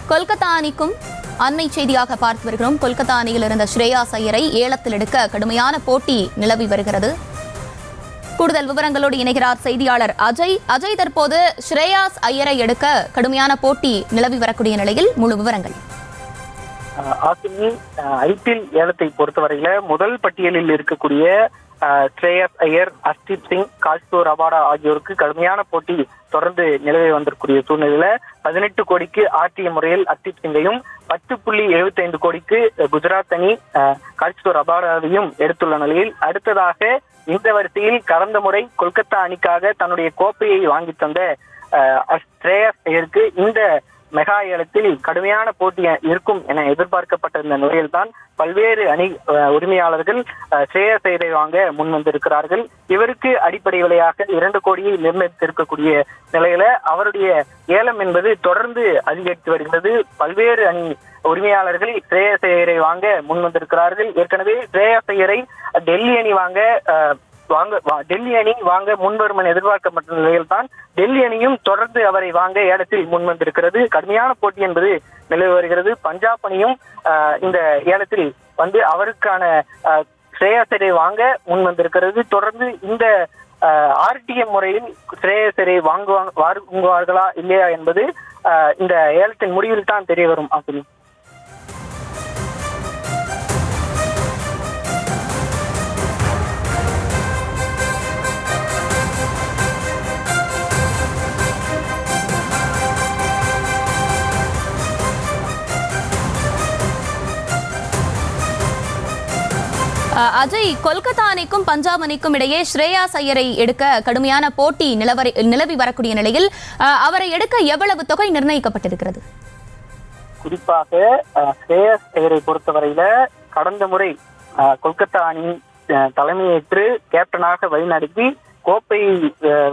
கொல்கத்தா அணிக்கும் அண்மை செய்தியாக பார்த்து வருகிறோம். கொல்கத்தா அணியில் இருந்த ஸ்ரேயாஸ் ஐயரை ஏலத்தில் எடுக்க கடுமையான போட்டி நிலவி வருகிறது. கூடுதல் விவரங்களோடு இணைகிறார் செய்தியாளர் அஜய். அஜய், தற்போது ஸ்ரேயாஸ் ஐயரை எடுக்க கடுமையான போட்டி நிலவி வரக்கூடிய நிலையில் முழு விவரங்கள். ஐபிஎல் ஏலத்தை பொறுத்தவரையில முதல் பட்டியலில் இருக்கக்கூடிய ஸ்ரேயாஸ் ஐயர், அர்ஷ்தீப் சிங், காஷ்தூர் ரபாடா ஆகியோருக்கு கடுமையான போட்டி தொடர்ந்து நிலவி வந்திருக்கூடிய சூழ்நிலையில 18 கோடிக்கு ஆர்டிஎம் முறையில் அர்ஷ்தீப் சிங்கையும் 10.75 கோடிக்கு குஜராத் அணி காஷ்தூர் ரபாடாவையும் எடுத்துள்ள நிலையில் அடுத்ததாக இந்த வரிசையில் கடந்த முறை கொல்கத்தா அணிக்காக தன்னுடைய கோப்பையை வாங்கி தந்த ஸ்ரேயாஸ் ஐயருக்கு இந்த மெகா ஏலத்தில் கடுமையான போட்டி இருக்கும் என எதிர்பார்க்கப்பட்டிருந்த நிலையில்தான் பல்வேறு அணி உரிமையாளர்கள் ஸ்ரேயாஸ் ஐயரை வாங்க முன் வந்திருக்கிறார்கள். இவருக்கு அடிப்படை விலையாக 2 கோடியை நிர்ணயித்திருக்கக்கூடிய நிலையில அவருடைய ஏலம் என்பது தொடர்ந்து அதிகரித்து வருகிறது. பல்வேறு அணி உரிமையாளர்கள் ஸ்ரேயாஸ் ஐயரை வாங்க முன் வந்திருக்கிறார்கள். ஏற்கனவே ஸ்ரேயாஸ் ஐயரை டெல்லி அணி வாங்க முன்வரும் என எதிர்பார்க்கப்பட்ட நிலையில் தான் டெல்லி அணியும் தொடர்ந்து அவரை வாங்க ஏலத்தில் முன் வந்திருக்கிறது. கடுமையான போட்டி என்பது நிலவி வருகிறது. பஞ்சாப் அணியும் இந்த ஏலத்தில் வந்து அவருக்கான ஸ்ரேயாஸ் ஐயரை வாங்க முன் வந்திருக்கிறது. தொடர்ந்து இந்த ஆர்டிஎம் முறையில் ஸ்ரேயாஸ் ஐயரை வாங்குவார்களா இல்லையா என்பது இந்த ஏலத்தின் முடிவில் தான் தெரிய வரும். அப்படி அஜய், கொல்கத்தா அணிக்கும் பஞ்சாப் அணிக்கும் இடையே ஸ்ரேயாஸ் ஐயரை எடுக்க கடுமையான போட்டி நிலவி வரக்கூடிய நிலையில் அவரை எடுக்க எவ்வளவு தொகை நிர்ணயிக்கப்பட்டிருக்கிறது? குறிப்பாக ஸ்ரேயாஸ் ஐயரை பொறுத்தவரையில கடந்த முறை கொல்கத்தா அணி தலைமையேற்று கேப்டனாக வழிநடத்தி கோப்பை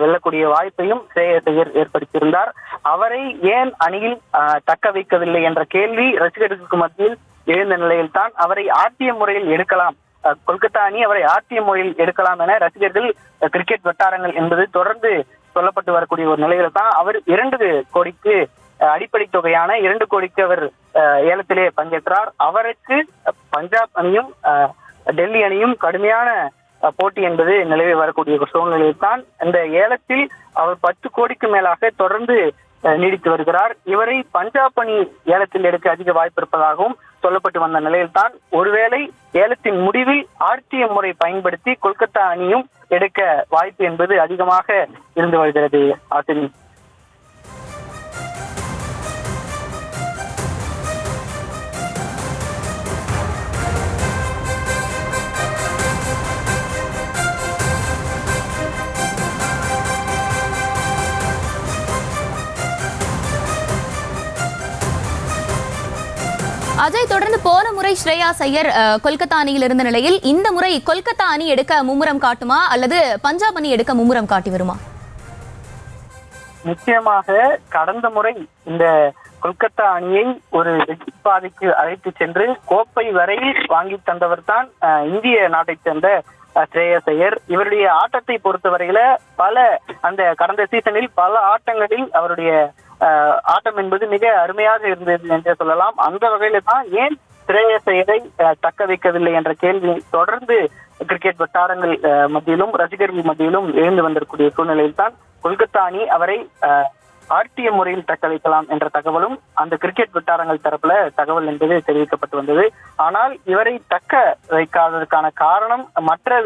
வெல்லக்கூடிய வாய்ப்பையும் ஸ்ரேயாஸ் ஐயர் ஏற்படுத்தியிருந்தார். அவரை ஏன் அணியில் தக்க வைக்கவில்லை என்ற கேள்வி ரசிகர்களுக்கு மத்தியில் எழுந்த நிலையில் தான் அவரை ஆர்டிஎம் முறையில் எடுக்கலாம், கொல்கத்தா அணி அவரை ஆர்டிஎம் முறையில் எடுக்கலாம் என ரசிகர்கள், கிரிக்கெட் வட்டாரங்கள் என்பது தொடர்ந்து சொல்லப்பட்டு வரக்கூடிய ஒரு நிலையில தான் அவர் 2 கோடிக்கு அடிப்படை தொகையான 2 கோடிக்கு அவர் ஏலத்திலே பங்கேற்றார். அவருக்கு பஞ்சாப் அணியும் டெல்லி அணியும் கடுமையான போட்டி என்பது நிலவி வரக்கூடிய சூழ்நிலையில் தான் இந்த ஏலத்தில் அவர் 10 கோடிக்கு மேலாக தொடர்ந்து நீடித்து வருகிறார். இவரை பஞ்சாப் அணி ஏலத்தில் எடுக்க அதிக வாய்ப்பு இருப்பதாகவும் சொல்லப்பட்டு வந்த நிலையில் தான் ஒருவேளை ஏலத்தின் முடிவில் ஆர்டிஎம் முறை பயன்படுத்தி கொல்கத்தா அணியும் எடுக்க வாய்ப்பு என்பது அதிகமாக இருந்து வருகிறது. ஆசினி, அஜய், தொடர்ந்து போன முறை ஸ்ரேயாஸ் ஐயர் கொல்கத்தா அணியில் இருந்த நிலையில் இந்த முறை கொல்கத்தா அணி எடுக்க மும்முரம் காட்டுமா அல்லது பஞ்சாப் அணி எடுக்க மும்முரம் காட்டி வருமா? நிச்சயமாக கடந்த முறை இந்த கொல்கத்தா அணியை ஒரு வெற்றி பாதைக்கு அழைத்து சென்று கோப்பை வரையில் வாங்கி தந்தவர் தான் இந்திய நாட்டை சேர்ந்த ஸ்ரேயாஸ் ஐயர். இவருடைய ஆட்டத்தை பொறுத்தவரையில அந்த கடந்த சீசனில் பல ஆட்டங்களில் அவருடைய ஆட்டம் என்பது மிக அருமையாக இருந்தது என்றே சொல்லலாம். அந்த வகையில தான் ஏன் ஸ்ரேயாஸ் ஐயரை தக்க வைக்கவில்லை என்ற கேள்வி தொடர்ந்து கிரிக்கெட் வட்டாரங்கள் மத்தியிலும் ரசிகர்கள் மத்தியிலும் எழுந்து வந்திருக்கூடிய சூழ்நிலையில் தான் கொல்கத்தா அணி அவரை ஆர்டிஎம் முறையில் தக்க வைக்கலாம் என்ற தகவலும் அந்த கிரிக்கெட் வட்டாரங்கள் தரப்புல தகவல் என்பது தெரிவிக்கப்பட்டு வந்தது. ஆனால் இவரை தக்க வைக்காததற்கான காரணம் மற்ற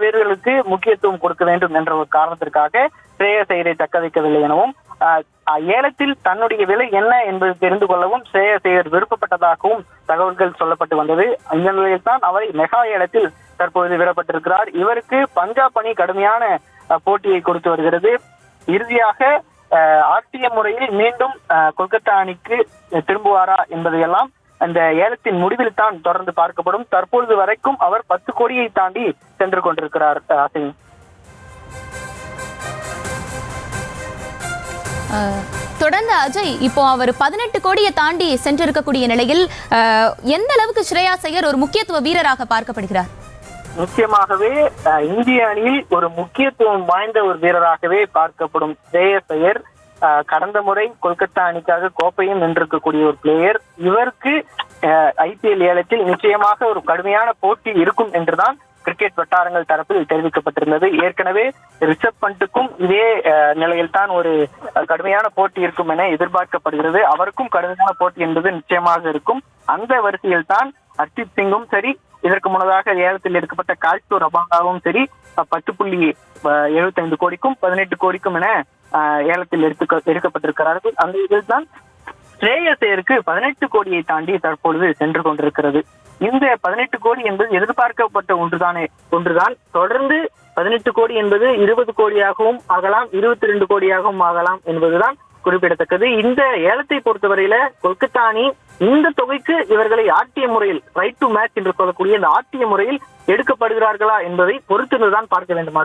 வீரர்களுக்கு முக்கியத்துவம் கொடுக்க வேண்டும் என்ற ஒரு காரணத்திற்காக ஸ்ரேயாஸ் ஐயரை தக்க வைக்கவில்லை எனவும் ஏலத்தில் தன்னுடைய விலை என்ன என்பது தெரிந்து கொள்ளவும் ஸ்ரேயாஸ் ஐயர் விருப்பப்பட்டதாகவும் தகவல்கள் சொல்லப்பட்டு வந்தது. இந்த நிலையில் தான் அவரை மெகா ஏலத்தில் தற்போது விடப்பட்டிருக்கிறார். இவருக்கு பஞ்சாப் அணி கடுமையான போட்டியை கொடுத்து வருகிறது. இறுதியாக ஆர்டிஎம் முறையில் மீண்டும் கொல்கத்தா அணிக்கு திரும்புவாரா என்பதையெல்லாம் அந்த ஏலத்தின் முடிவில் தான் தொடர்ந்து பார்க்கப்படும். தற்பொழுது வரைக்கும் அவர் 10 கோடியை தாண்டி சென்று கொண்டிருக்கிறார். தொடர்ந்து அஜய், இப்போ அவர் 18 கோடியை தாண்டி சென்றிருக்கக்கூடிய நிலையில் எந்த அளவுக்கு ஸ்ரேயாஸ் ஐயர் ஒரு முக்கியத்துவ வீரராக பார்க்கப்படுகிறார்? நிச்சயமாகவே இந்திய அணியில் ஒரு முக்கியத்துவம் வாய்ந்த ஒரு வீரராகவே பார்க்கப்படும் ஸ்ரேயாஸ் ஐயர் கடந்த முறை கொல்கத்தா அணிக்காக கோப்பையும் வென்றிருக்கக்கூடிய ஒரு பிளேயர். இவருக்கு IPL ஏலத்தில் நிச்சயமாக ஒரு கடுமையான போட்டி இருக்கும் என்றுதான் கிரிக்கெட் வட்டாரங்கள் தரப்பில் தெரிவிக்கப்பட்டிருந்தது. ஏற்கனவே ரிஷப் பண்ட்டுக்கும் இதே நிலையில் தான் ஒரு கடுமையான போட்டி இருக்கும் என எதிர்பார்க்கப்படுகிறது. அவருக்கும் கடுமையான போட்டி என்பது நிச்சயமாக இருக்கும். அந்த வரிசையில் தான் ஹர்ஷித் சிங்கும் சரி, இதற்கு முன்னதாக ஏலத்தில் எடுக்கப்பட்ட கால்ஸ்டோ ரபாங்காவும் சரி 10.75 கோடிக்கும் 18 கோடிக்கும் என ஏலத்தில் எடுக்கப்பட்டிருக்கிறார்கள். அந்த இதில் தான் ஸ்ரேயஸ் ஐயருக்கு 18 கோடியை தாண்டி தற்பொழுது சென்று கொண்டிருக்கிறது. இந்த 18 கோடி என்பது எதிர்பார்க்கப்பட்ட ஒன்றுதான். தொடர்ந்து 18 கோடி என்பது 20 கோடியாகவும் ஆகலாம், 22 கோடியாகவும் ஆகலாம் என்பதுதான் குறிப்பிடத்தக்கது. இந்த ஏலத்தை பொறுத்தவரையில கொல்கத்தா அணி இந்த தொகைக்கு இவர்களை ஆட்டிய முறையில் ரைட் டு மேட்ச் என்று சொல்லக்கூடிய இந்த ஆட்டிய முறையில் எடுக்கப்படுகிறார்களா என்பதை பொறுத்திருந்துதான் பார்க்க வேண்டும்.